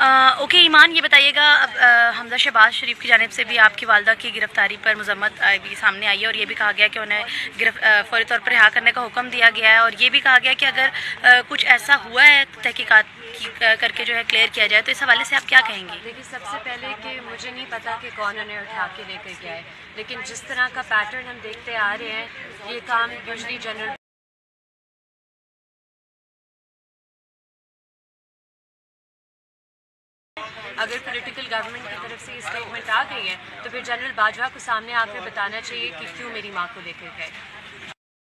Okay ईमान, ये बताइएगा, अब हमजा शहबाज शरीफ की जानिब से भी आपकी वालदा की गिरफ्तारी पर मजम्मत भी सामने आई है और ये भी कहा गया कि उन्हें फौरी तौर पर रिहा करने का हुक्म दिया गया है और ये भी कहा गया कि अगर कुछ ऐसा हुआ है तहकीकात करके जो है क्लियर किया जाए, तो इस हवाले से आप क्या कहेंगी? देखिए, सबसे पहले कि मुझे नहीं पता कि कौन उन्हें उठा के लेकर गया है, लेकिन जिस तरह का पैटर्न हम देखते आ रहे हैं, ये काम यूजुअली जनरल अगर पॉलिटिकल गवर्नमेंट की तरफ से ये स्टेटमेंट आ गई है तो फिर जनरल बाजवा को सामने आकर बताना चाहिए कि क्यों मेरी माँ को लेकर गए।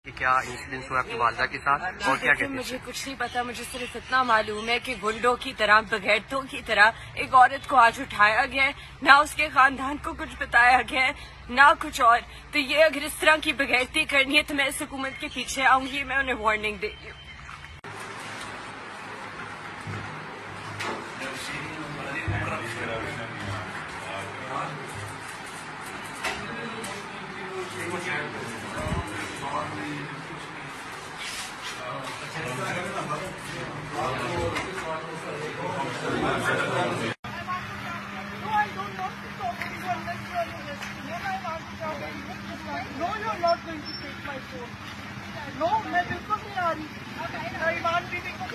क्या इंसिडेंट हुआ आपकी वालदा के साथ और क्या कहते हैं? मुझे कुछ नहीं पता, मुझे सिर्फ इतना मालूम है कि गुंडों की तरह, बगैरतों की तरह एक औरत को आज उठाया गया है, ना उसके खानदान को कुछ बताया गया है ना कुछ और। तो ये अगर इस तरह की बगैरती करनी है तो मैं इस हुकूमत के पीछे आऊंगी, मैं उन्हें वार्निंग दे रही हूँ। No, मैं बिल्कुल नहीं आ रही। ईमान बीवी को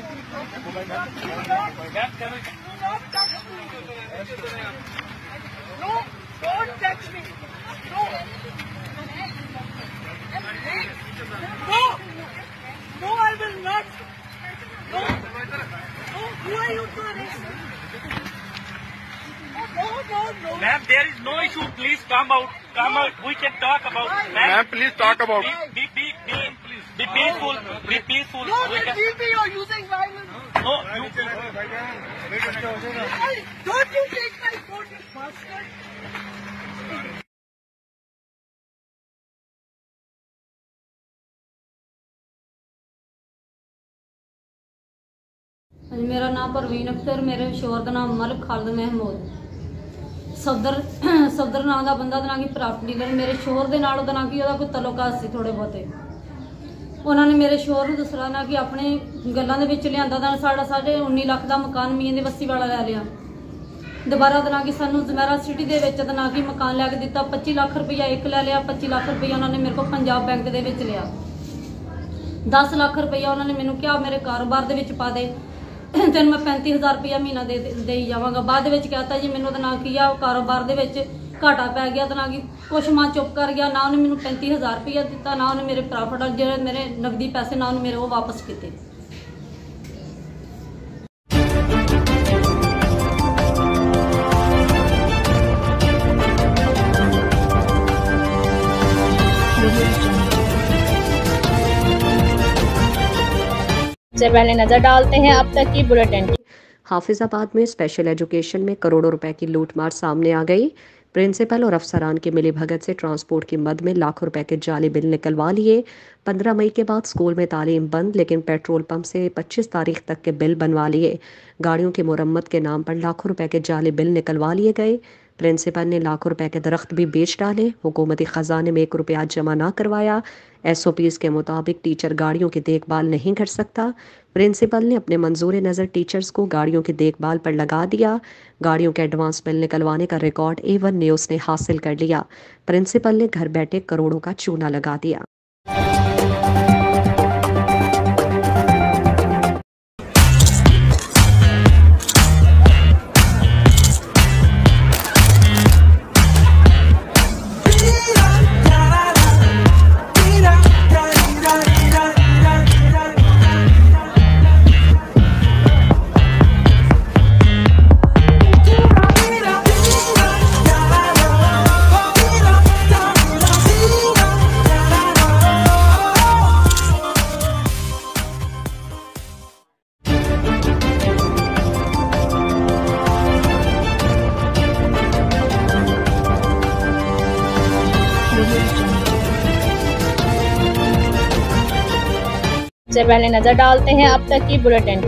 No, don't touch me. No. No, I will not. No. Who are you to arrest me? No. Ma'am, there is no issue. Please come out. Come out. We can talk about. Ma'am, please talk about. Be peaceful. Be peaceful. No, you're using violence. No, you. Don't you take my phone, you bastard. मेरा नाम परवीन अख्तर, मेरे शोहर का नाम मलिक खालिद महमूद। सफदर नाम का बंदा ना कि प्रॉपर्टी डीलर, मेरे शोहर के नाल ना कि कोई तलोकात सी थोड़े बहुते। उन्होंने मेरे शोहर को दसना ना कि अपने गलों के विच लिया था साढ़ा 19.5 लाख का मकान मीन दी बस्ती वाला लै लिया। दोबारा ना कि सानू जमैरा सिटी के विच ना कि मकान लैके दिता, 25 लाख रुपया एक लै लिया, 25 लाख रुपया उन्होंने मेरे को पंजाब बैंक के विच लिया, 10 लाख रुपया उन्होंने मैनू कहा मेरे कारोबार के विच पा दे, तेन मैं 35,000 रुपया महीना दे जावांगा। बाद में कहता जी मैनू तो ना कि कारोबार के विच घाटा पै गया, तो ना कि कुछ मां चुप कर गया, ना उन्हें मैनू 35,000 रुपया दिता, ना उन्हें मेरे प्रॉफिट जो मेरे नकदी पैसे ना उन्हें मेरे वो वापस किए। सबसे पहले नजर डालते हैं अब तक की बुलेटिन। हाफिजाबाद में स्पेशल एजुकेशन में करोड़ों रुपए की लूटमार सामने आ गई। प्रिंसिपल और अफसरान की मिलीभगत से ट्रांसपोर्ट की मद में लाखों रुपए के जाली बिल निकलवा लिए। 15 मई के बाद स्कूल में तालीम बंद, लेकिन पेट्रोल पंप से 25 तारीख तक के बिल बनवा लिए। गाड़ियों की मुरम्मत के नाम पर लाखों रुपए के जाली बिल निकलवा लिए गए। प्रिंसिपल ने लाखों रुपए के दरख्त भी बेच डाले। हुकूमती खजाने में 1 रुपया जमा ना करवाया। SOPs के मुताबिक टीचर गाड़ियों की देखभाल नहीं कर सकता। प्रिंसिपल ने अपने मंजूर नज़र टीचर्स को गाड़ियों की देखभाल पर लगा दिया। गाड़ियों के एडवांस बिल निकलवाने का रिकॉर्ड A1 न्यूज़ ने हासिल कर लिया। प्रिंसिपल ने घर बैठे करोड़ों का चूना लगा दिया। सबसे पहले नजर डालते हैं अब तक की bulletin.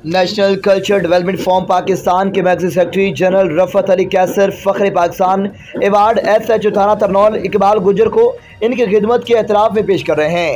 National culture development forum Pakistan के मर्कजी सेक्रेटरी जनरल रफत अली कैसर फ़ख्र पाकिस्तान अवार्ड SHO थाना तरनौल इकबाल गुजर को इनकी खिदमत के एतराफ़ में पेश कर रहे हैं।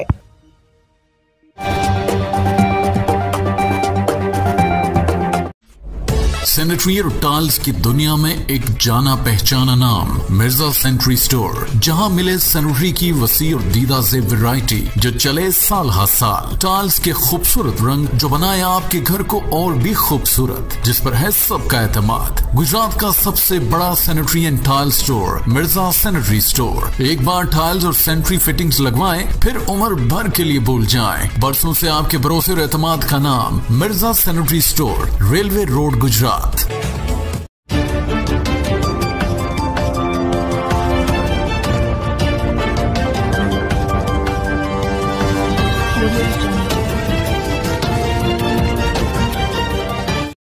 सैनिटरी और टाइल्स की दुनिया में एक जाना पहचाना नाम मिर्जा सैनिटरी स्टोर, जहां मिले सैनिटरी की वसी और दीदा से वैरायटी जो चले साल हर साल। टाइल्स के खूबसूरत रंग जो बनाए आपके घर को और भी खूबसूरत, जिस पर है सबका एतमाद। गुजरात का सबसे बड़ा sanitary and tile store Mirza sanitary store. एक बार टाइल्स और सैनिटरी फिटिंग्स लगवाएं, फिर उम्र भर के लिए भूल जाएं। बरसों से आपके भरोसे और एतमाद का नाम Mirza sanitary store, railway road, Gujarat.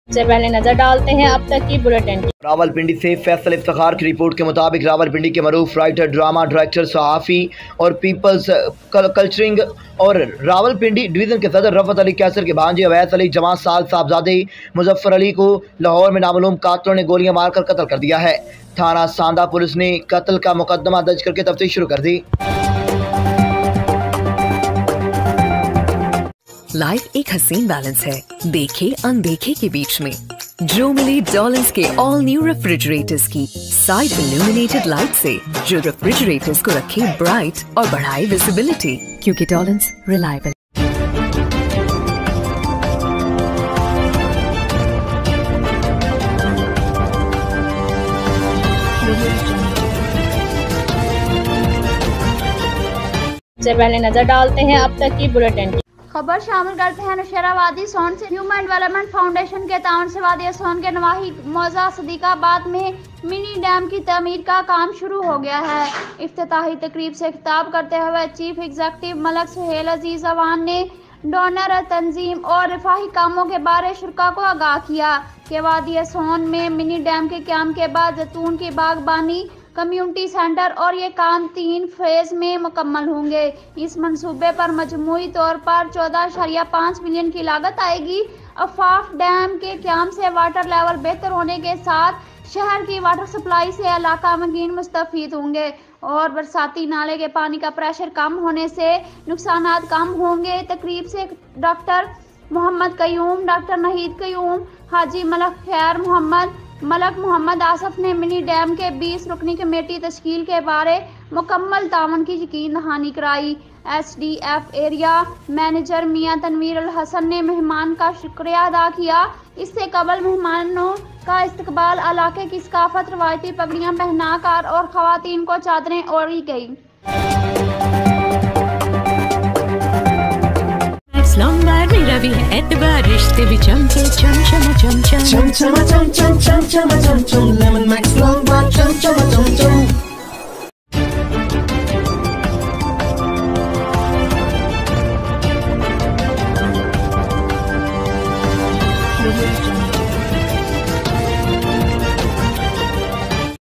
सबसे पहले नजर डालते हैं अब तक की बुलेटिन। रावलपिंडी से फैसल इफ्तिखार की रिपोर्ट के मुताबिक रावलपिंडी के मरूफ राइटर, ड्रामा डायरेक्टर, सहाफ़ी और पीपल्स कल्चरिंग और रावलपिंडी डिवीज़न के सदर रफ़त अली कैसर के भांजे अवैस अली जवान साल साहबजादे मुजफ्फर अली को लाहौर में नामालूम कातिलों ने गोलियां मारकर कत्ल कर दिया है। थाना सांदा पुलिस ने कत्ल का मुकदमा दर्ज करके तफ्तीश शुरू कर दी। लाइफ एक हसीन बैलेंस है, देखे अनदेखे के बीच में। जो मिले डॉलर्स के ऑल न्यू रेफ्रिजरेटर्स की साइड इल्यूमिनेटेड लाइट से, जो रेफ्रिजरेटर्स को रखे ब्राइट और बढ़ाए विजिबिलिटी, क्योंकि डॉलर्स रिलायबल। सबसे पहले नजर डालते हैं अब तक की बुलेटिन। खबर शामिल करते हैं नौशेरावादी सोन से। ह्यूमन डेवलपमेंट फाउंडेशन के ताउन से वादी सोन के नवाही मौजा सदीकाबाद में मिनी डैम की तमीर का काम शुरू हो गया है। इफ्तिताही तकरीब से खिताब करते हुए चीफ एग्जीक्यूटिव मलक सुहेल अजीज अवान ने डोनर तंजीम और रिफाही कामों के बारे शुरा को आगाह किया कि वादी सोन में मिनी डैम के क्याम के बाद जैतून की बागबानी, कम्युनिटी सेंटर और ये काम 3 फेज में मुकम्मल होंगे। इस मंसूबे पर मजमूई तौर पर 14.5 मिलियन की लागत आएगी। अफाफ डैम के क्याम से वाटर लेवल बेहतर होने के साथ शहर की वाटर सप्लाई से इलाका मकीन मुस्तफीद होंगे और बरसाती नाले के पानी का प्रेशर कम होने से नुकसानात कम होंगे। तकरीब से डॉक्टर मोहम्मद कयूम, डॉक्टर नहीद कयूम, हाजी मलक खैर मोहम्मद, मलक मोहम्मद आसफ ने मिनी डैम के 20 रुकनी कमेटी तश्कील के बारे मुकम्मल तावन की यकीन दहानी कराई। SDF एरिया मैनेजर मियां तनवीर अल हसन ने मेहमान का शुक्रिया अदा किया। इससे कबल मेहमानों का इस्तकबाल इलाके की सकाफत रवायती पगड़ियां पहनाकर और खवातीन को चादरें ओढ़ी गई। मेरा भी है एतबार, रिश्ते भी चमके चम चम चम चम चम चम चम चम चम चम चम चम लेमन मैक्स लॉन्ग बार चम चम चम चम।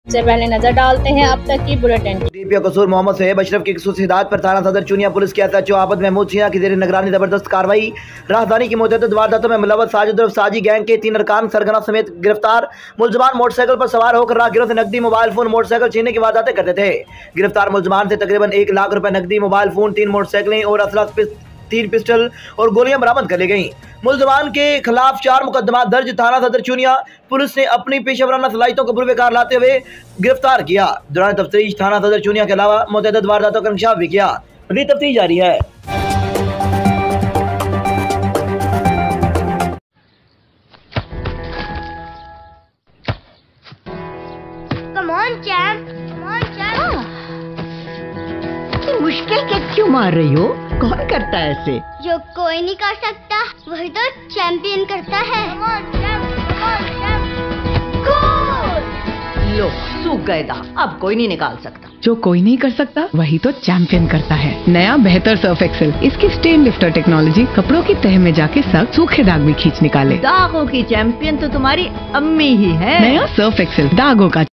सबसे पहले नजर डालते हैं अब तक की बुलेटिन। डीपीओ कसूर मोहम्मद सोहेब अशरफ की खसूसी हिदायत पर थाना सदर चुनिया पुलिस के SHO आबद महमूद सिंह की जेर निगरानी जबरदस्त कार्रवाई। राजधानी की मुतअद्दिद वारदातों में मुलव्वस साजिद और साजी गैंग के 3 अरकान सरगना समेत गिरफ्तार। मुलजमान मोटरसाइकिल पर सवार होकर राहगीरों से नकदी, मोबाइल फोन, मोटरसाइकिल छीनने की वारदातें करते थे। गिरफ्तार मुलजमान से तकरीबन 1 लाख रुपए नकदी, मोबाइल फोन, 3 मोटरसाइकिलें और असला 3 पिस्टल और गोलियां बरामद कर ली गई। मुलजमान के खिलाफ 4 मुकदमा दर्ज। थाना सदर चुनिया पुलिस ने अपनी पेशेवराना सलाहियतों को पुरवेकार लाते हुए गिरफ्तार किया। दौरान तफ्तीश थाना सदर चुनिया के अलावा मुतअद्दिद वारदातों का इंकशाफ भी किया। मज़ीद तफ्तीश जारी है। मुश्किल के क्यों मार रही हो? कौन करता है ऐसे? जो कोई नहीं कर सकता वही तो चैंपियन करता है। लो सूख गए दाग, अब कोई नहीं निकाल सकता। जो कोई नहीं कर सकता वही तो चैंपियन करता है। नया बेहतर सर्फ एक्सेल, इसकी स्टेन लिफ्टर टेक्नोलॉजी कपड़ों की तह में जाके सख्त सूखे दाग भी खींच निकाले। दागों की चैंपियन तो तुम्हारी अम्मी ही है। नया सर्फ एक्सेल दागों का।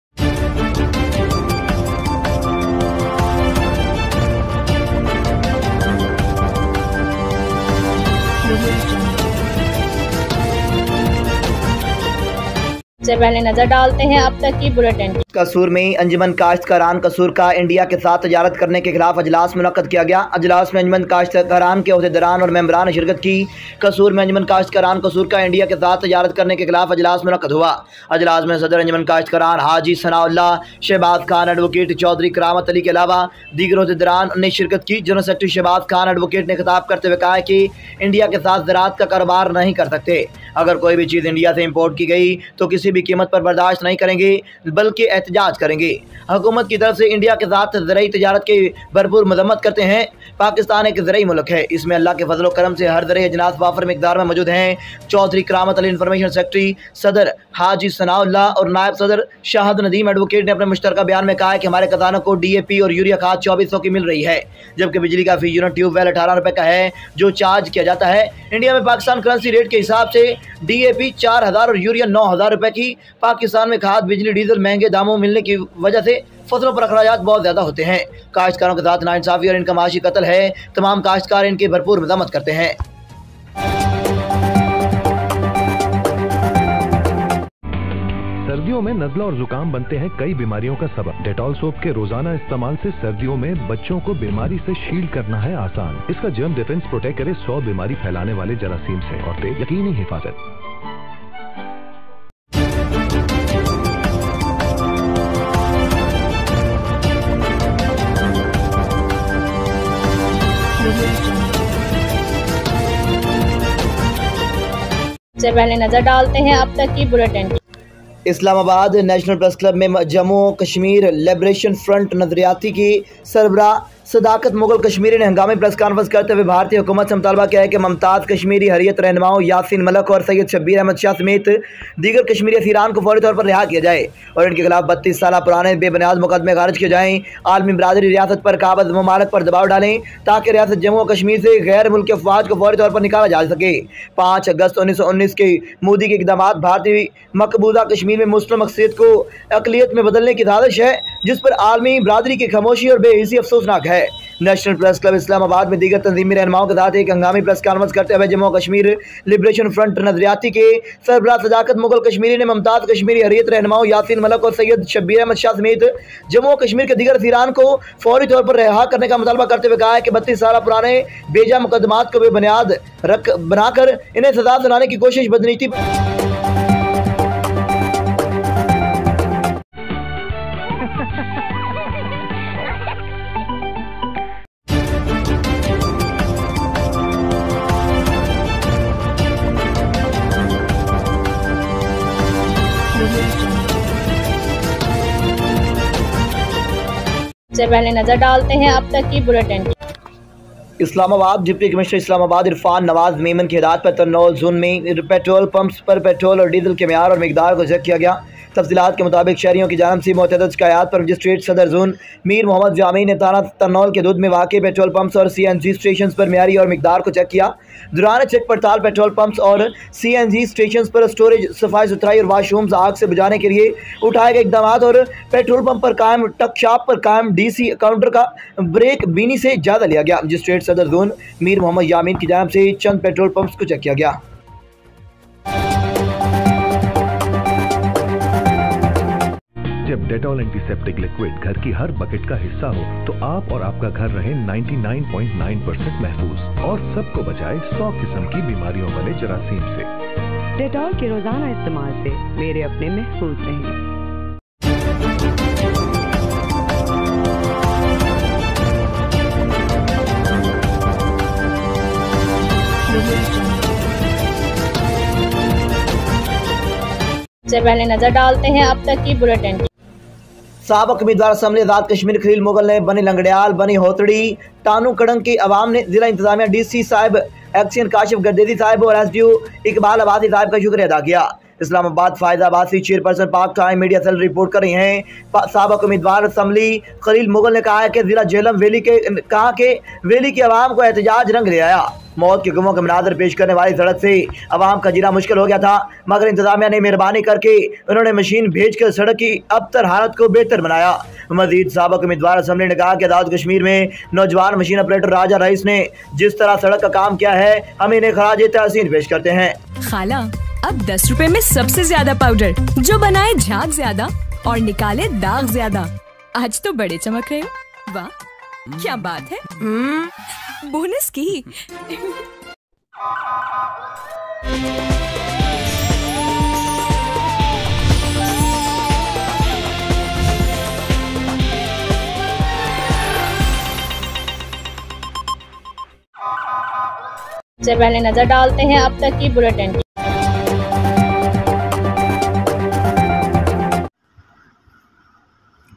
सबसे पहले नजर डालते हैं अब तक की बुलेटिन। कसूर में अंजुमन काश्तकारान कसूर का इंडिया के साथ तजारत करने के खिलाफ अजलास मुनक्कद किया गया। अजलास में अंजुमन काश्तकारान के अहदेदारान और मेंबरान ने शिरकत की। कसूर में अंजुमन काश्तकारान कसूर का इंडिया के साथ तजारत करने के खिलाफ अजलास मुनक्कद हुआ। अजलास में सदर अंजुमन काश्तकारान हाजी सनाउल्लाह, शहबाज खान एडवोकेट, चौधरी करामत अली के अलावा दीगर अहदेदारान ने शिरकत की। General secretary Shahbaz Khan advocate ने खिताब करते हुए कहा कि इंडिया के साथ ज़राअत का कारोबार नहीं कर सकते। अगर कोई भी चीज़ इंडिया से इम्पोर्ट की गई तो किसी भी कीमत पर बर्दाश्त नहीं करेंगे बल्कि एहतजाज करेंगे। हुकूमत की तरफ से इंडिया के साथ ज़राई तजारत की भरपूर मजम्मत करते हैं। पाकिस्तान एक ज़राई मुल्क है, इसमें अल्लाह के फजल करम से हर ज़राई अजनास वाफर मिकदार में मौजूद हैं। चौधरी करामत अली इंफॉर्मेशन सेक्रेटरी, सदर हाजी सनाउल्लाह और नायब सदर शाहद नदीम एडवोकेट ने अपने मुश्तरका बयान में कहा है कि हमारे खजानों को DAP और यूरिया खाद 2400 की मिल रही है, जबकि बिजली का फी यूनिट ट्यूबवेल 18 रुपये का है जो चार्ज किया जाता है। इंडिया में पाकिस्तान करेंसी रेट के हिसाब से DAP 4000 और यूरिया 9000 रुपये की। पाकिस्तान में खाद, बिजली, डीजल महंगे दामों मिलने की वजह से फसलों पर अखराजात बहुत ज़्यादा होते हैं। काश्तकारों के साथ नाइंसाफ़ी और इनका माशी कत्ल है। तमाम काश्तकार इनकी भरपूर मज़म्मत करते हैं। सर्दियों में नज़ला और जुकाम बनते हैं कई बीमारियों का सबब। डेटॉल सोप के रोजाना इस्तेमाल से सर्दियों में बच्चों को बीमारी से शील्ड करना है आसान। इसका जर्म डिफेंस प्रोटेक्ट करे 100 बीमारी फैलाने वाले जरासीम से और दे यकीनी हिफाजत। सबसे पहले नजर डालते हैं अब तक की bulletin. Islamabad national press club में जम्मू कश्मीर लिबरेशन फ्रंट नजरियाती की सरबराह सदाकत मुगल कश्मीरी ने हंगामी प्रेस कॉन्फ्रेंस करते हुए भारतीय हुकूमत से मुतालबा किया है कि मुमताज़ कश्मीरी हरियत रहनुमाओं यासीन मलिक और सैयद शब्बीर अहमद शाह समेत दीगर कश्मीरी असीरान को फौरी तौर पर रिहा किया जाए और इनके खिलाफ 32 साल पुराने बेबुनियाद मुकदमे खारिज किए जाएँ। आलमी बरादरी रियासत पर काबिज ममालिक पर दबाव डालें ताकि रियासत जम्मू और कश्मीर से गैर मुल्की अफवाज को फौरी तौर पर निकाला जा सके। 5 अगस्त 1919 के मोदी के इक़दाम भारतीय मकबूजा कश्मीर में मुस्लिम अक्सरियत को अक़लियत में बदलने की साजिश है, जिस पर आलमी बरादरी की खामोशी और बेहिसी अफसोसनाक है। नेशनल प्रेस क्लब इस्लामाबाद में दीगर तंजीमी रहनुमाओं के साथ एक हंगामी प्रेस कॉन्फ्रेंस करते हुए जम्मू कश्मीर लिबरेशन फ्रंट नजरियाती के सरबराह सदाकत मुगल कश्मीरी ने मुमताज़ कश्मीरी हरियत रहनुमाओं यासीन मलिक और सैयद शब्बीर अहमद शाह समेत जम्मू कश्मीर के दीगर असीरान को फौरी तौर पर रिहा करने का मुतालबा करते हुए कहा है कि 32 साल पुराने बेजा मुकदमात को बेबुनियाद बनाकर इन्हें सजा दिलाने की कोशिश बदनीति सबसे पहले नजर डालते हैं अब तक की bulletin. Islamabad deputy commissioner Islamabad Irfan Nawaz Memon की हिदायत पर तन्नौल जोन में पेट्रोल पंप्स पर पेट्रोल और डीजल के मियार और मिकदार को चेक किया गया। तफसीलात के मुताबिक शहरियों की जानिब से मुतअद्दिद शिकायत पर मजिस्ट्रेट सदर जोन मीर मोहम्मद जामी ने थाना तन्नौल के दूध में वाक़ पेट्रोल पंप्स और CNG स्टेशन पर मियारी और मिकदार को चेक किया। दौरान चेक पड़ताल पेट्रोल पंप्स और CNG स्टेशन पर स्टोरेज, सफाई सुथराई और वाशरूम्स आग से बुझाने के लिए उठाए गए इकदाम और पेट्रोल पंप पर कायम टक शॉप पर कायम DC काउंटर का ब्रेक बीनी से जायजा लिया गया। मजिस्ट्रेट सदर जोन मीर मोहम्मद यामीन की जानिब से चंद पेट्रोल पंप्स को चेक किया गया। जब डेटॉल एंटीसेप्टिक लिक्विड घर की हर बकेट का हिस्सा हो तो आप और आपका घर रहे 99.9% महफूज और सबको बचाए 100 किस्म की बीमारियों वाले जरासीम से। डेटॉल के रोजाना इस्तेमाल से मेरे अपने महफूज रहेंगे। सबसे पहले नजर डालते हैं अब तक की बुलेटिन। साबक उम्मीदवार असम्बली आज़ाद कश्मीर खलील मुगल ने बनी लंगड़ियाल, बनी होतड़ी, टानू कड़ंग की आवाम ने जिला इंतजामिया DC साहिब, एक्सियन काशिफ गर्देदी साहिब और SDO इकबाल आबादी साहिब का शुक्रिया अदा किया। इस्लामाबाद फायदाबाद से चेयरपर्सन पाक टाइम मीडिया सेल रिपोर्ट कर रही हैं। साबक उम्मीदवार असम्बली खलील मुगल ने कहा है कि जिला झेलम वैली की आवाम को एहतजाज रंग ले आया। मौत के गुमों के मनाजर पेश करने वाली सड़क से आवाम का जीना मुश्किल हो गया था, मगर इंतजामिया ने मेहरबानी करके उन्होंने मशीन भेजकर सड़क की अबतर हालत को बेहतर बनाया। मजीद साबक उम्मीदवार असम्बली ने कहा कि आज़ाद कश्मीर में नौजवान मशीन ऑपरेटर राजा रईस ने जिस तरह सड़क का काम किया है, हम इन्हें खराज तहसीन पेश करते हैं। खाला अब 10 रुपए में सबसे ज्यादा पाउडर, जो बनाए झाग ज्यादा और निकाले दाग ज्यादा। आज तो बड़े चमक रहे हो। वाह, क्या बात है। बोनस की। सबसे पहले नजर डालते हैं अब तक की बुलेटिन।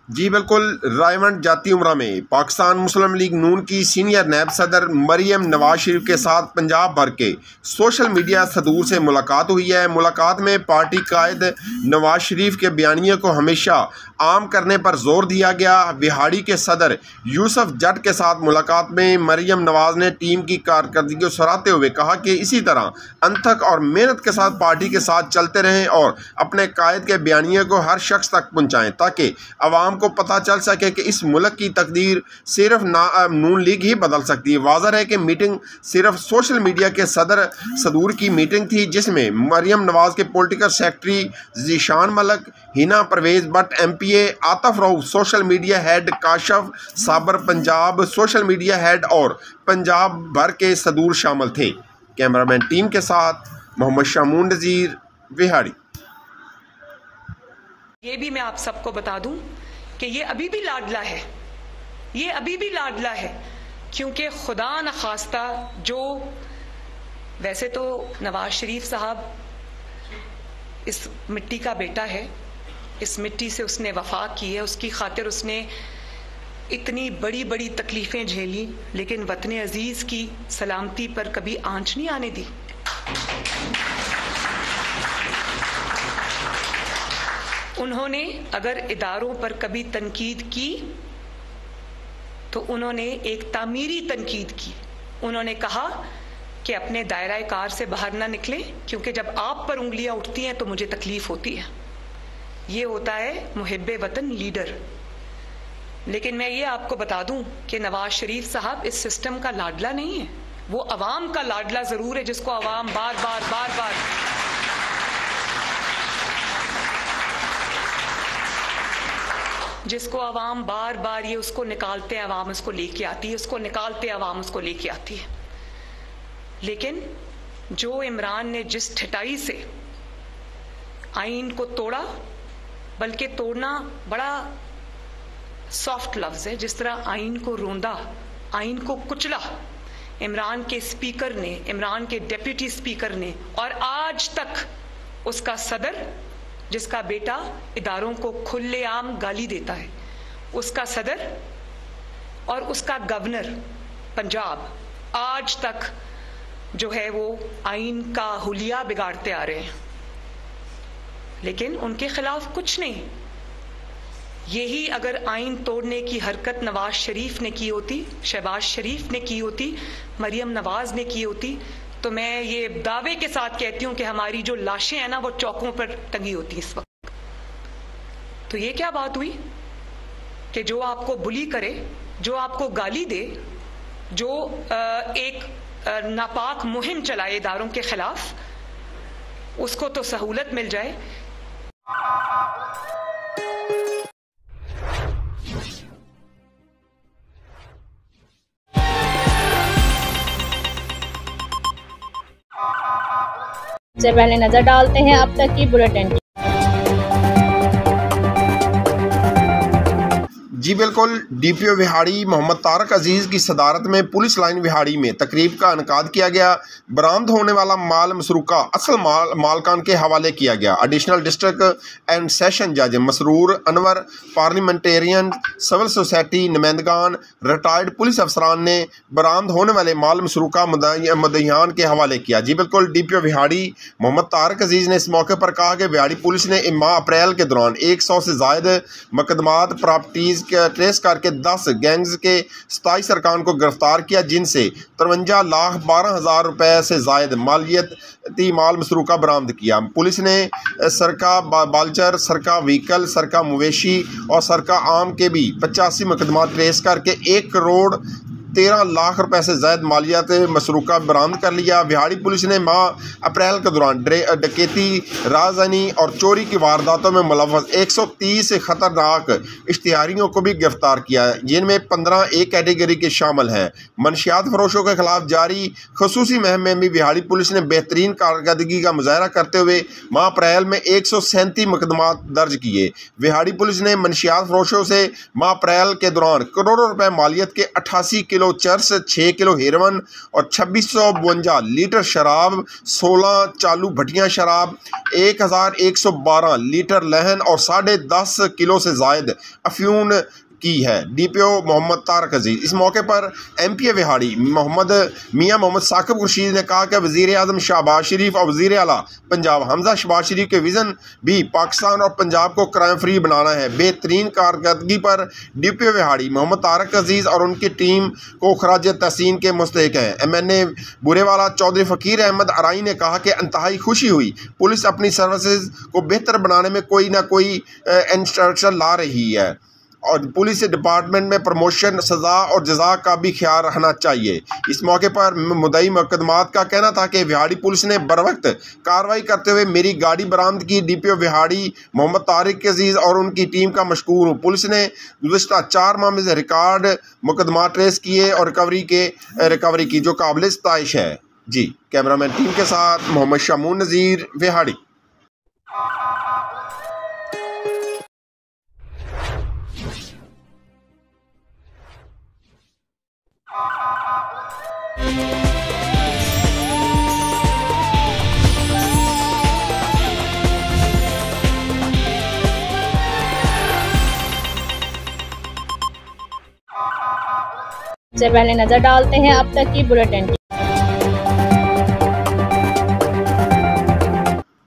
जी बिल्कुल, रायवंड जाती उमरा में पाकिस्तान मुस्लिम लीग नून की सीनियर नैब सदर मरियम नवाज शरीफ के साथ पंजाब भर के सोशल मीडिया सदूर से मुलाकात हुई है। मुलाकात में पार्टी कायद नवाज शरीफ के बयानिए को हमेशा आम करने पर जोर दिया गया। बिहाड़ी के सदर यूसुफ जट के साथ मुलाकात में मरियम नवाज ने टीम की कारकर्दगी को सराहते हुए कहा कि इसी तरह अनथक और मेहनत के साथ पार्टी के साथ चलते रहें और अपने कायद के बयानिए को हर शख्स तक पहुँचाएँ ताकि अवाम को पता चल सके कि इस मुल्क की तकदीर सिर्फ नून लीग ही बदल सकती है। वाज़ह है कि मीटिंग सिर्फ सोशल मीडिया के सदूर की मीटिंग थी, जिसमें मरियम नवाज के political secretary Zeeshan Malik, Hina Pervez Bhatt MPA, Atif Rauf social media head, Kashif Sabir Punjab social media head और पंजाब भर के सदूर शामिल थे। कैमरामैन टीम के साथ मोहम्मद शामून नज़ीर, बिहाड़ी। ये भी मैं आप सबको बता दूं कि ये अभी भी लाडला है, ये अभी भी लाडला है, क्योंकि खुदा न खास्ता जो वैसे तो नवाज शरीफ साहब इस मिट्टी का बेटा है, इस मिट्टी से उसने वफा की है, उसकी खातिर उसने इतनी बड़ी बड़ी तकलीफ़ें झेली, लेकिन वतन अजीज़ की सलामती पर कभी आंच नहीं आने दी। उन्होंने अगर इदारों पर कभी तनकीद की तो उन्होंने एक तामीरी तनकीद की। उन्होंने कहा कि अपने दायरा कार से बाहर ना निकलें, क्योंकि जब आप पर उंगलियां उठती हैं तो मुझे तकलीफ होती है। ये होता है मुहिब्बे वतन लीडर। लेकिन मैं ये आपको बता दूं कि नवाज शरीफ साहब इस सिस्टम का लाडला नहीं है, वो अवाम का लाडला जरूर है, जिसको अवाम बार बार जिसको अवाम बार बार ये उसको निकालते हैं, अवाम उसको लेके आती है, उसको निकालते अवाम उसको लेके आती है। लेकिन जो इमरान ने जिस ठिठाई से आइन को तोड़ा, बल्कि तोड़ना बड़ा सॉफ्ट लफ्ज है, जिस तरह आइन को रोंदा, आइन को कुचला इमरान के स्पीकर ने, इमरान के डिप्टी स्पीकर ने, और आज तक उसका सदर जिसका बेटा इदारों को खुलेआम गाली देता है, उसका सदर और उसका गवर्नर पंजाब आज तक जो है वो आइन का हुलिया बिगाड़ते आ रहे हैं, लेकिन उनके खिलाफ कुछ नहीं। यही अगर आइन तोड़ने की हरकत नवाज शरीफ ने की होती, शहबाज शरीफ ने की होती, मरियम नवाज ने की होती, तो मैं ये दावे के साथ कहती हूं कि हमारी जो लाशें हैं ना वो चौकों पर टंगी होती इस वक्त। तो ये क्या बात हुई कि जो आपको बुली करे, जो आपको गाली दे, जो एक नापाक मुहिम चलाए इदारों के खिलाफ, उसको तो सहूलत मिल जाए। सबसे पहले नजर डालते हैं अब तक की बुलेटिन। जी बिल्कुल, DPO विहाड़ी मोहम्मद तारक अजीज़ की सदारत में पुलिस लाइन विहाड़ी में तकरीब का इनकाद किया गया। बरामद होने वाला माल मसरूका असल मालकान के हवाले किया गया। एडिशनल डिस्ट्रिक्ट एंड सेशन जज Masroor Anwar, parliamentarian, civil society नुमाइंदगान, रिटायर्ड पुलिस अफसरान ने बरामद होने वाले माल मसरूका मुद्दईयान के हवाले किया। जी बिल्कुल, DPO विहाड़ी मोहम्मद तारक अजीज़ ने इस मौके पर कहा कि विहाड़ी पुलिस ने माह अप्रैल के दौरान 100 से ज़ायद मुकदमात प्रॉपर्टीज़ ट्रेस करके 10 गैंग्स के 27 अरकान को गिरफ्तार किया, जिनसे 53,12,000 रुपए से जायद मालियती माल मसरूका बरामद किया। पुलिस ने सरका बालचर, सरका व्हीकल, सरका मवेशी और सरका आम के भी 85 मुकदमा ट्रेस करके 1 करोड़ 13 लाख रुपए से ज़ायद मालियात मसरूका बरामद कर लिया। विहाड़ी पुलिस ने माह अप्रैल के दौरान डकैती, राजनी और चोरी की वारदातों में मुलव्वस 130 खतरनाक इश्तिहारियों को भी गिरफ्तार किया है, जिनमें 15 एक कैटेगरी के शामिल हैं। मनशियात फरोशों के खिलाफ जारी खसूसी मुहिम में भी विहाड़ी पुलिस ने बेहतरीन कारकर्दगी का मुजाहरा करते हुए माह अप्रैल में 137 मुकदमा दर्ज किए। विहाड़ी पुलिस ने मनशियात फरोशों से माह अप्रैल के दौरान करोड़ों रुपए मालियत के 88 किलो चरस, 6 किलो हेरोइन और 2652 लीटर शराब, 16 चालू भटियां शराब, 1112 लीटर लहन और 10.5 किलो से जायद अफ्यून की है। डीपीओ मोहम्मद तारक अजीज। इस मौके पर एमपी विहाड़ी मियां मोहम्मद साकिब खुर्शीद ने कहा कि वज़ीर आज़म शहबाज शरीफ और वज़ीर आला पंजाब हमजा शहबाज शरीफ के विज़न भी पाकिस्तान और पंजाब को क्राइम फ्री बनाना है। बेहतरीन कारकर्दगी पर डीपीओ विहाड़ी मोहम्मद तारक अजीज और उनकी टीम को खराज तहसीन के मुस्तहिक हैं। MNA बुरेवाला चौधरी फ़कीर अहमद अराई ने कहा कि इंतहाई खुशी हुई, पुलिस अपनी सर्विसेज को बेहतर बनाने में कोई ना कोई इंस्ट्रक्शन ला रही है और पुलिस डिपार्टमेंट में प्रमोशन, सज़ा और जज़ा का भी ख्याल रखना चाहिए। इस मौके पर मुद्दई मुकदमात का कहना था कि विहाड़ी पुलिस ने बरवक्त कार्रवाई करते हुए मेरी गाड़ी बरामद की। डीपीओ विहाड़ी मोहम्मद तारिक अजीज़ और उनकी टीम का मशकूर हूँ। पुलिस ने गुज़श्ता 4 माह में रिकॉर्ड मुकदमा ट्रेस किए और रिकवरी की, जो काबिल सताइश है। जी, कैमरामैन टीम के साथ मोहम्मद शमून नज़ीर, विहाड़ी। सबसे पहले नजर डालते हैं अब तक की बुलेटिन।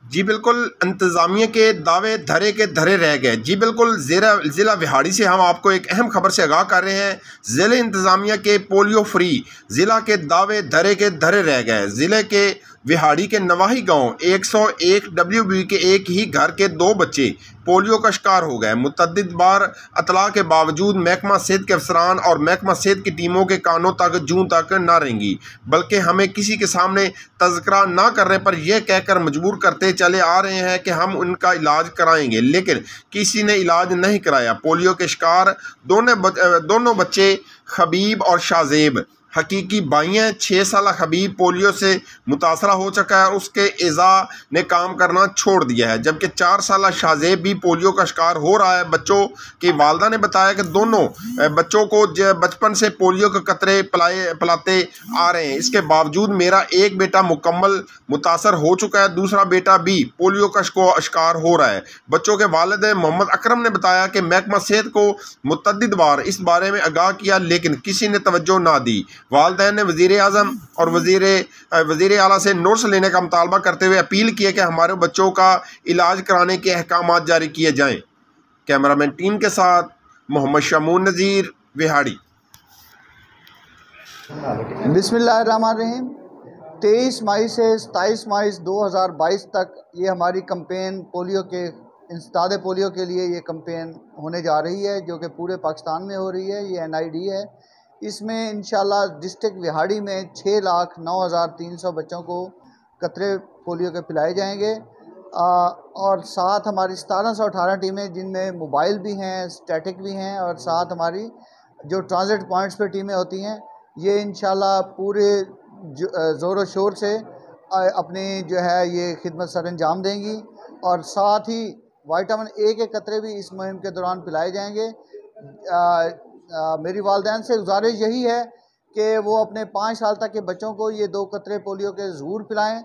जी बिल्कुल, इंतज़ामिया के दावे धरे के धरे रह गए। जी बिल्कुल, ज़िला विहाड़ी से हम आपको एक अहम खबर से आगाह कर रहे हैं। ज़िले इंतज़ामिया के पोलियो फ्री ज़िला के दावे धरे के धरे रह गए। ज़िले के विहाड़ी के नवाही गांव 101 WB के एक ही घर के 2 बच्चे पोलियो का शिकार हो गए। मुतअद्दिद बार अतला के बावजूद महकमा सेहत के अफसरान और महकमा सेहत की टीमों के कानों तक जूं तक न रेंगी, बल्कि हमें किसी के सामने तज़किरा न करने पर यह कहकर मजबूर करते चले आ रहे हैं कि हम उनका इलाज कराएंगे, लेकिन किसी ने इलाज नहीं कराया। पोलियो के शिकार दोनों बच्चे खबीब और शाहजेब हकीकी भाई हैं। 6 साल हबीब पोलियो से मुतासरा हो चुका है, उसके इज़ा ने काम करना छोड़ दिया है, जबकि 4 साल शाहजेब भी पोलियो का शिकार हो रहा है। बच्चों की वालदा ने बताया कि दोनों बच्चों को बचपन से पोलियो के कतरे पिलाते आ रहे हैं। इसके बावजूद मेरा एक बेटा मुकम्मल मुतासर हो चुका है, दूसरा बेटा भी पोलियो का शिकार हो रहा है। बच्चों के वालिद मोहम्मद अकरम ने बताया कि महकमा सेहत को मुतअद्दिद बार इस बारे में आगाह किया, लेकिन किसी ने तवज्जो ना दी। वालिदैन ने वज़ीर आज़म और वज़ीर आला से नोट्स लेने का मुतालबा करते हुए अपील की है कि हमारे बच्चों का इलाज कराने के अहकामात जारी किए जाएं। कैमरामैन टीम के साथ मोहम्मद शमून नज़ीर, विहाड़ी। बिस्मिल्लाहिर्रहमानिर्रहीम। 23 मई से 27 मई 2022 तक ये हमारी कंपेन पोलियो के इंसदाद पोलियो के लिए ये कंपेन होने जा रही है, जो कि पूरे पाकिस्तान में हो रही है। ये NID है। इसमें इंशाल्लाह डिस्ट्रिक्ट विहाड़ी में 6,09,300 बच्चों को कतरे पोलियो के पिलाए जाएंगे और साथ हमारी 1718 टीमें, जिनमें मोबाइल भी हैं, स्टैटिक भी हैं, और साथ हमारी जो ट्रांजिट पॉइंट्स पे टीमें होती हैं, ये इंशाल्लाह पूरे ज़ोर शोर से अपनी जो है ये खिदमत सर अंजाम देंगी। और साथ ही विटामिन A के कतरे भी इस मुहिम के दौरान पिलाए जाएंगे। मेरी वालिदैन से गुजारिश यही है कि वो अपने 5 साल तक के बच्चों को ये 2 कतरे पोलियो के ज़रूर पिलाएं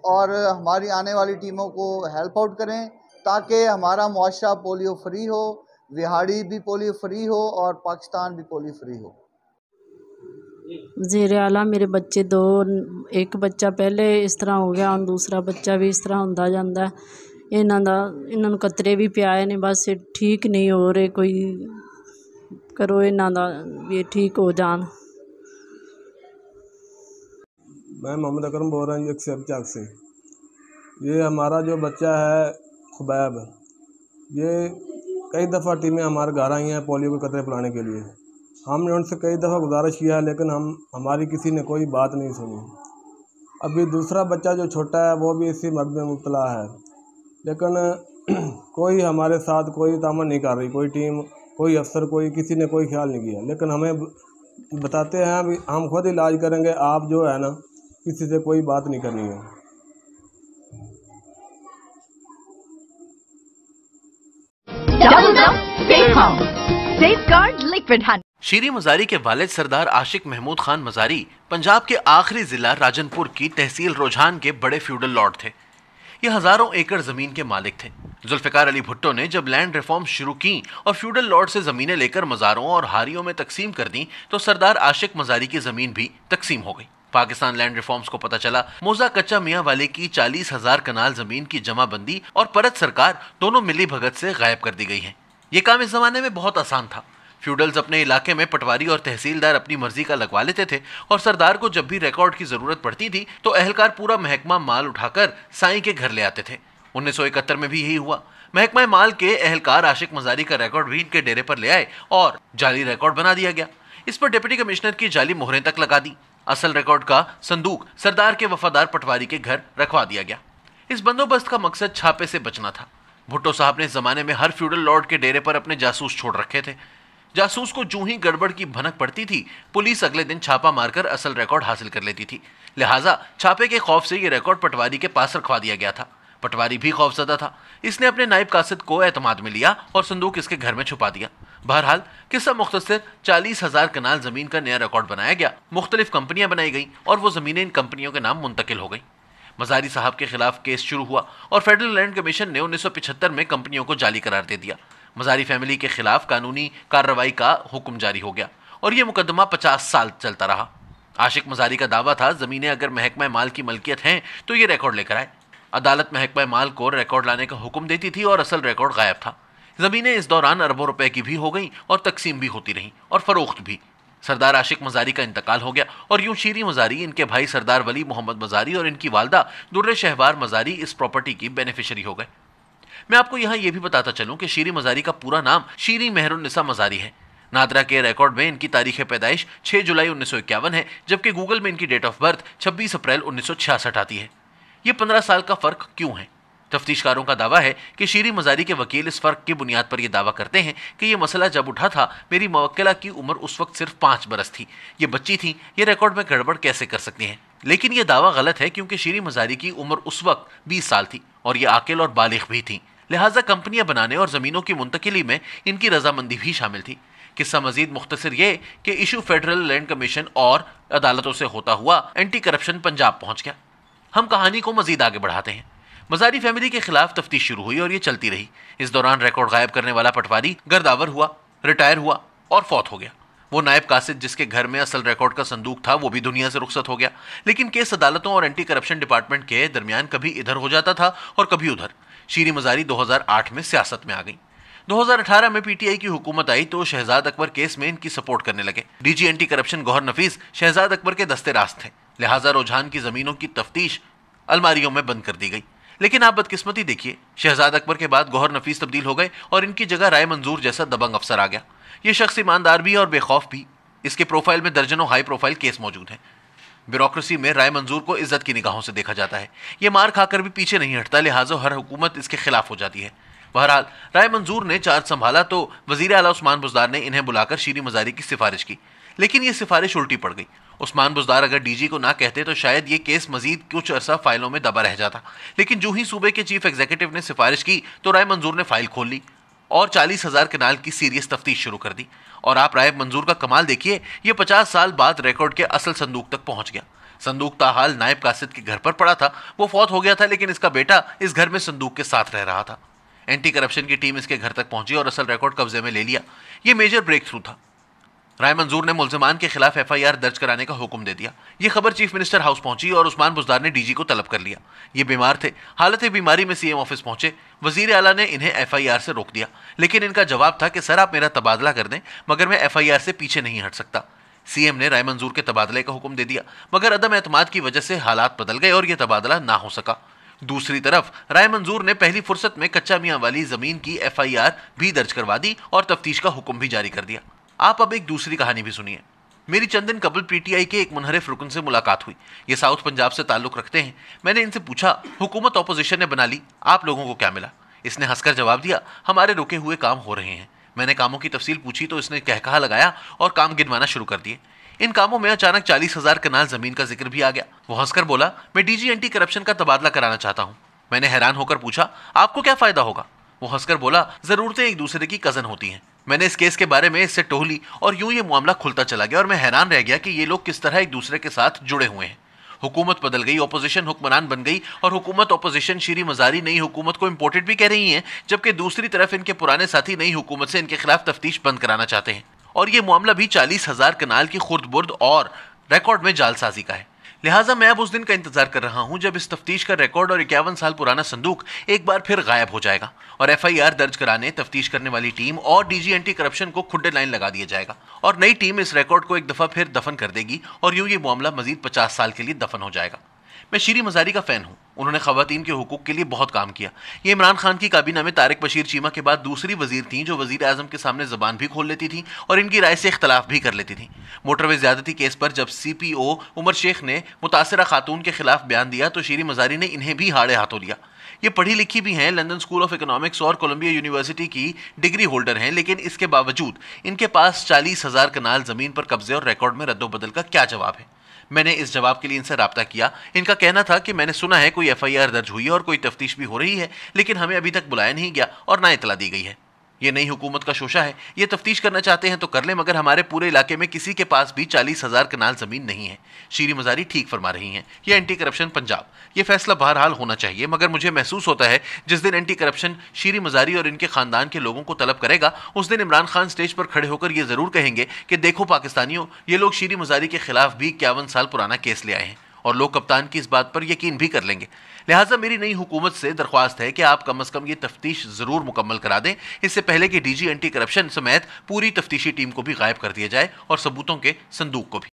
और हमारी आने वाली टीमों को हेल्प आउट करें, ताकि हमारा मुआशरा पोलियो फ्री हो, विहाड़ी भी पोलियो फ्री हो और पाकिस्तान भी पोलियो फ्री हो। वज़ीर आला, मेरे बच्चे 2, एक बच्चा पहले इस तरह हो गया, और दूसरा बच्चा भी इस तरह होंदा जांदा। इन्हां नूं कतरे भी पियाए ने, बस ठीक नहीं हो रहे। कोई करो इन्हां दा ये ठीक हो जान। मैं मोहम्मद अकरम बोल रहा हूँ एक्सेप्ट चाक से। ये हमारा जो बच्चा है खुबैब, ये कई दफ़ा टीमें हमारे घर आई हैं पोलियो के कतरे पिलाने के लिए, हमने उनसे कई दफ़ा गुजारिश किया है, लेकिन हमारी किसी ने कोई बात नहीं सुनी। अभी दूसरा बच्चा जो छोटा है वो भी इसी मर्द में मुब्तला है, लेकिन कोई हमारे साथ कोई तामन नहीं कर रही, कोई टीम, कोई अफसर, कोई किसी ने कोई ख्याल नहीं किया। लेकिन हमें बताते हैं अभी हम खुद इलाज करेंगे, आप जो है ना किसी से कोई बात नहीं करनी है। शीरी मजारी के वालिद सरदार आशिक महमूद खान मजारी पंजाब के आखिरी जिला राजनपुर की तहसील रुझान के बड़े फ्यूडल लॉर्ड थे। ये हजारों एकड़ जमीन के मालिक थे। जुल्फिकार अली भुट्टो ने जब लैंड रिफॉर्म शुरू की और फ्यूडल लॉर्ड से जमीनें लेकर मजारों और हारियों में तकसीम कर दी, तो सरदार आशिक मजारी की जमीन भी तकसीम हो गई। पाकिस्तान लैंड रिफॉर्म्स को पता चला मोजा कच्चा मियाँ वाले की 40,000 कनाल जमीन की जमाबंदी और परत सरकार दोनों मिली भगत से गायब कर दी गई है। ये काम इस जमाने में बहुत आसान था। फ्यूडल्स अपने इलाके में पटवारी और तहसीलदार अपनी मर्जी का लगवा लेते थे और सरदार को जब भी रिकॉर्ड की जरूरत पड़ती थी तो अहलकार पूरा महकमा माल उठाकर साईं के घर ले आते थे। 1971 में भी यही हुआ। महकमा माल के अहलकार आशिक मजारी का रिकॉर्ड भी इनके डेरे पर ले आए और जाली रिकॉर्ड बना दिया गया। इस पर डिप्टी कमिश्नर की जाली मोहरें तक लगा दी। असल रिकॉर्ड का संदूक सरदार के वफादार पटवारी के घर रखवा दिया गया। इस बंदोबस्त का मकसद छापे से बचना था। भुट्टो साहब ने इस जमाने में हर फ्यूडल लॉर्ड के डेरे पर अपने जासूस छोड़ रखे थे। जासूस को जूं ही गड़बड़ की भनक पड़ती थी, पुलिस अगले दिन छापा मारकर असल रिकॉर्ड हासिल कर लेती थी। लिहाजा छापे के खौफ से यह रिकॉर्ड पटवारी के पास रखवा दिया गया था। पटवारी भी खौफजदा था। इसने अपने नायब कासिद को एतमाद में लिया और संदूक इसके घर में छुपा दिया। बहरहाल किस्सा मुख्तसर 40,000 कनाल जमीन का नया रिकॉर्ड बनाया गया। मुख्तलिफ कंपनियां बनाई गई और वो जमीनें इन कंपनियों के नाम मुंतकिल हो गई। मजारी साहब के खिलाफ केस शुरू हुआ और फेडरल लैंड कमीशन ने 1975 में कंपनियों को जाली करार दे दिया। मजारी फैमिली के खिलाफ कानूनी कार्रवाई का हुक्म जारी हो गया और यह मुकदमा 50 साल चलता रहा। आशिक मजारी का दावा था जमीनें अगर महकमा माल की मलकियत हैं तो ये रिकॉर्ड लेकर आए। अदालत महकमा माल को रिकॉर्ड लाने का हुक्म देती थी और असल रिकॉर्ड गायब था। जमीनें इस दौरान अरबों रुपए की भी हो गई और तकसीम भी होती रहीं और फरोख्त भी। सरदार आशिक मजारी का इंतकाल हो गया और यूं शीरी मजारी, इनके भाई सरदार वली मोहम्मद मजारी और इनकी वालदा दुर्रे शहबार मजारी इस प्रॉपर्टी की बेनिफिशियरी हो गए। मैं आपको यहाँ यह भी बताता चलूं कि शीरी मजारी का पूरा नाम शीरी मेहरुन्निसा मजारी है। नादरा के रिकॉर्ड में इनकी तारीख पैदाइश 6 जुलाई 1951 है, जबकि गूगल में इनकी डेट ऑफ बर्थ 26 अप्रैल 1966 आती है। ये 15 साल का फर्क क्यों है? तफ्तीशकारों का दावा है कि शीरी मजारी के वकील इस फर्क की बुनियाद पर यह दावा करते हैं कि यह मसला जब उठा था मेरी मवक्किला की उम्र उस वक्त सिर्फ 5 बरस थी, ये बच्ची थी, ये रिकॉर्ड में गड़बड़ कैसे कर सकती हैं। लेकिन यह दावा गलत है क्योंकि शीरी मजारी की उम्र उस वक्त 20 साल थी और ये आकिल और बालिग भी थी। लिहाजा कंपनियां बनाने और जमीनों की मुंतकिली में इनकी रजामंदी भी शामिल थी। किस्सा मजीद मुख्तसर ये कि इशू फेडरल लैंड कमीशन और अदालतों से होता हुआ एंटी करप्शन पंजाब पहुंच गया। हम कहानी को मजीद आगे बढ़ाते हैं। मजारी फैमिली के खिलाफ तफ्तीश शुरू हुई और ये चलती रही। इस दौरान रिकॉर्ड गायब करने वाला पटवारी गर्दावर हुआ, रिटायर हुआ और फौत हो गया। वो नायब कासिद जिसके घर में असल रिकॉर्ड का संदूक था वो भी दुनिया से रुखसत हो गया। लेकिन केस अदालतों और एंटी करप्शन डिपार्टमेंट के दरमियान कभी इधर हो जाता था और कभी उधर। शीरी मजारी 2008 में सियासत में आ गई। 2018 में पीटीआई की हुकूमत आई तो शहजाद अकबर केस में इनकी सपोर्ट करने लगे। डीजी एंटी करप्शन गौहर नफीस शहजाद अकबर के दस्ते रास्त थे। लिहाजा रुझान की जमीनों की तफ्तीश अलमारियों में बंद कर दी गई। लेकिन आप बदकिस्मती देखिए, शहजाद अकबर के बाद गौहर नफीस तब्दील हो गए और इनकी जगह राय मंजूर जैसा दबंग अफसर आ गया। ये शख्स ईमानदार भी और बेखौफ भी। इसके प्रोफाइल में दर्जनों हाई प्रोफाइल केस मौजूद हैं। ब्यूरोक्रेसी में राय मंजूर को इज्जत की निगाहों से देखा जाता है। ये मार खाकर भी पीछे नहीं हटता, लिहाजा हर हुकूमत इसके खिलाफ हो जाती है। बहरहाल राय मंजूर ने चार्ज संभाला तो वजीर आला उस्मान बुज़दार ने इन्हें बुलाकर शीरी मजारी की सिफारिश की, लेकिन ये सिफारिश उल्टी पड़ गई। उस्मान बुज़दार अगर डीजी को ना कहते तो शायद ये केस मजीद कुछ अरसा फाइलों में दबा रह जाता। लेकिन जो ही सूबे के चीफ एग्जीक्यूटिव ने सिफारिश की तो राय मंजूर ने फाइल खोल ली और 40,000 कनाल की सीरियस तफ्तीश शुरू कर दी। और आप राय मंजूर का कमाल देखिए, ये 50 साल बाद रिकॉर्ड के असल संदूक तक पहुंच गया। संदूक ताहाल नायब कासिद के घर पर पड़ा था, वो फौत हो गया था, लेकिन इसका बेटा इस घर में संदूक के साथ रह रहा था। एंटी करप्शन की टीम इसके घर तक पहुंची और असल रिकॉर्ड कब्जे में ले लिया। ये मेजर ब्रेक थ्रू था। राय मंजूर ने मुल्जिमान के खिलाफ FIR दर्ज कराने का हुक्म दे दिया। ये खबर चीफ मिनिस्टर हाउस पहुंची और उस्मान बुज़दार ने डीजी को तलब कर लिया। ये बीमार थे, हालत बीमारी में CM ऑफिस पहुंचे। वजीर आला ने इन्हें FIR से रोक दिया, लेकिन इनका जवाब था कि सर आप मेरा तबादला कर दें, मगर मैं FIR से पीछे नहीं हट सकता। CM ने राय मंजूर के तबादले का हुक्म दे दिया, मगर अदम एतमाद की वजह से हालात बदल गए और यह तबादला ना हो सका। दूसरी तरफ राय मंजूर ने पहली फुर्सत में कच्चा मियाँ वाली जमीन की FIR भी दर्ज करवा दी और तफ्तीश का हुक्म भी जारी कर दिया। आप अब एक दूसरी कहानी भी सुनिए। मेरी चंद दिन कबल पीटीआई के एक मुनहरिफ रुकन से मुलाकात हुई। ये साउथ पंजाब से ताल्लुक रखते हैं। मैंने इनसे पूछा, हुकूमत ऑपोजिशन ने बना ली, आप लोगों को क्या मिला? इसने हंसकर जवाब दिया, हमारे रुके हुए काम हो रहे हैं। मैंने कामों की तफसील पूछी तो इसने कहकहा लगाया और काम गिनवाना शुरू कर दिए। इन कामों में अचानक 40,000 कनाल जमीन का जिक्र भी आ गया। वो हंसकर बोला, मैं डीजी एंटी करप्शन का तबादला कराना चाहता हूँ। मैंने हैरान होकर पूछा, आपको क्या फायदा होगा? वो हंसकर बोला, जरूरतें एक दूसरे की कजन होती हैं। मैंने इस केस के बारे में इससे टोहली और यूं ये मामला खुलता चला गया और मैं हैरान रह गया कि ये लोग किस तरह एक दूसरे के साथ जुड़े हुए हैं। हुकूमत बदल गई, ऑपोजिशन हुक्मरान बन गई और हुकूमत ऑपोजिशन शीरी मजारी नई हुकूमत को इम्पोर्टेड भी कह रही है, जबकि दूसरी तरफ इनके पुराने साथी नई हुकूमत से इनके खिलाफ तफ्तीश बंद कराना चाहते हैं। और ये मामला भी 40,000 कनाल की खुर्द-बुर्द और रिकॉर्ड में जालसाजी का है। लिहाजा मैं अब उस दिन का इंतजार कर रहा हूं जब इस तफ्तीश का रिकॉर्ड और 51 साल पुराना संदूक एक बार फिर गायब हो जाएगा और FIR दर्ज कराने, तफ्तीश करने वाली टीम और डीजी एंटी करप्शन को खुड्डे लाइन लगा दिया जाएगा और नई टीम इस रिकॉर्ड को एक दफा फिर दफन कर देगी और यूं ये मामला मजीद 50 साल के लिए दफन हो जाएगा। मैं शीरी मजारी का फैन हूं। उन्होंने खवातीन के हुकूक के लिए बहुत काम किया। ये इमरान खान की काबीना में तारिक बशीर चीमा के बाद दूसरी वजीर थी जो वजीर आजम के सामने जबान भी खोल लेती थी और इनकी राय से इख्तलाफ भी कर लेती थी। मोटरवे ज्यादती केस पर जब CPO उमर शेख ने मुतासिरा खातून के खिलाफ बयान दिया तो शीरी मजारी ने इन्हें भी हाड़े हाथों लिया। ये पढ़ी लिखी भी हैं, लंदन स्कूल ऑफ इकोनॉमिक्स और कोलंबिया यूनिवर्सिटी की डिग्री होल्डर हैं, लेकिन इसके बावजूद इनके पास 40,000 कनाल जमीन पर कब्जे और रिकॉर्ड में रद्दोबदल का क्या जवाब है? मैंने इस जवाब के लिए इनसे राब्ता किया। इनका कहना था कि मैंने सुना है कोई FIR दर्ज हुई है और कोई तफ्तीश भी हो रही है, लेकिन हमें अभी तक बुलाया नहीं गया और ना इतला दी गई है। ये नई हुकूमत का शोशा है, ये तफ्तीश करना चाहते हैं तो कर लें, मगर हमारे पूरे इलाके में किसी के पास भी 40,000 कनाल जमीन नहीं है। शीरी मजारी ठीक फरमा रही हैं। ये एंटी करप्शन पंजाब, ये फैसला बहरहाल होना चाहिए, मगर मुझे महसूस होता है जिस दिन एंटी करप्शन शीरी मजारी और इनके खानदान के लोगों को तलब करेगा, उस दिन इमरान खान स्टेज पर खड़े होकर ये जरूर कहेंगे कि देखो पाकिस्तानियों, ये लोग शीरी मजारी के खिलाफ भी 51 साल पुराना केस ले आए हैं, और लोग कप्तान की इस बात पर यकीन भी कर लेंगे। लिहाजा मेरी नई हुकूमत से दरख्वास्त है कि आप कम से कम ये तफ्तीश जरूर मुकम्मल करा दें, इससे पहले कि डीजी एंटी करप्शन समेत पूरी तफ्तीशी टीम को भी गायब कर दिया जाए और सबूतों के संदूक को भी।